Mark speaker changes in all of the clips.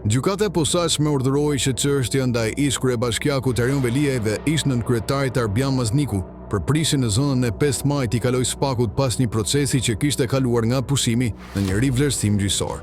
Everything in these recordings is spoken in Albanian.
Speaker 1: Gjykata e posaçme urdhëroi që çështja ndaj ish kryebashkiakut Erion Veliaj dhe ish nënkryetarit Arbian Mazniku për prisjen në zonën e 5 Majit i kaloi spakut pas një procesi që kishte kaluar nga pushimi në një rivlerësim gjyqësor.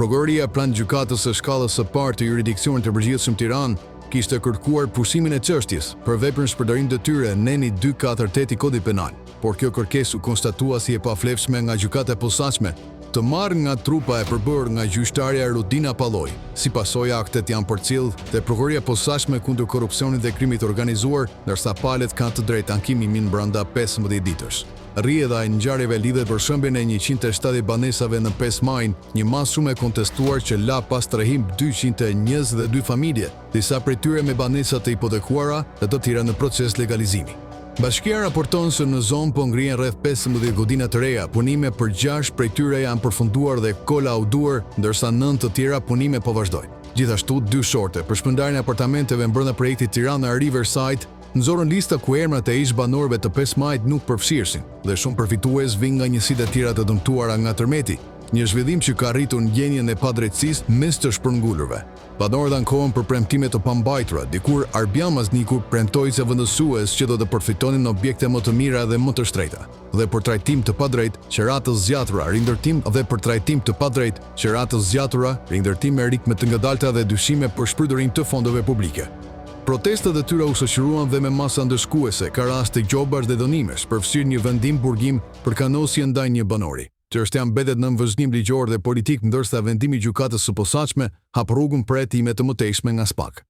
Speaker 1: Prokuroria pranë gjykatës së shkallës së parë të jurisdiksionit të përgjithshëm Tiranë kishte kërkuar pushimin e çështjes për veprën shpërdorim detyre neni 248 i Kodit Penal, por kjo kërkesë u konstatua si e paflefshme nga gjykata e posaçme, të marrë nga trupa e përbërë nga gjyqtarja Rudina Palloj. Si pasojë aktet janë përcjellë te prokuroria posaçme kundër korrupsionit dhe krimit organizuar, ndërsa palët kanë të drejtë ankimimin brenda 15 ditësh. Rrjedha e ngjarjeve lidhet për shembjen e 170 banesave në 5 Majin, një masë shumë e kontestuar që la pas trehim 222 familje, disa prej tyre me banesa të hipotekuara dhe të tjera në proces legalizimi. Bashkia raporton se në zonë po ngrihen rreth 15 godina të reja, punime për 6 prej tyre janë përfunduar dhe kolauduar, ndërsa 9 të tjera punime po vazhdojnë. Gjithashtu, 2 shorte për shpërndarjen e apartamenteve brenda projektit Tirana Riverside nxorën lista ku emrat e ish banorëve të 5 Majit nuk përfshirësin dhe shumë përfitues vijnë nga njësitë e tjera të dëmtuara nga tërmeti, një zhvillim që ka arritur ndjenjen e padrejtësisë mes të shpërngulurve. Banorët ankohen për premtime të pambajtura, dikur Arbian Mazniku premtoi se vendësues që do të përfitonin objekte më të mira dhe më të shtrejta, dhe për trajtim të padrejtë, qeratës zgjatura, rindërtim me ritme të ngadalta dhe dyshime për shpërdorim të fondeve publike. Protestat e tyre u shoqëruan dhe me masa ndëshkuese, ka raste gjobash dhe dënimesh, përfshirë një vendim burgim për kanosje ndaj një banori. Çështja mbetet në vëzhgim ligjor dhe politik, ndërsa vendimi i gjykatës së posaçme hap rrugën për hetime të mëtejshme nga SPAK.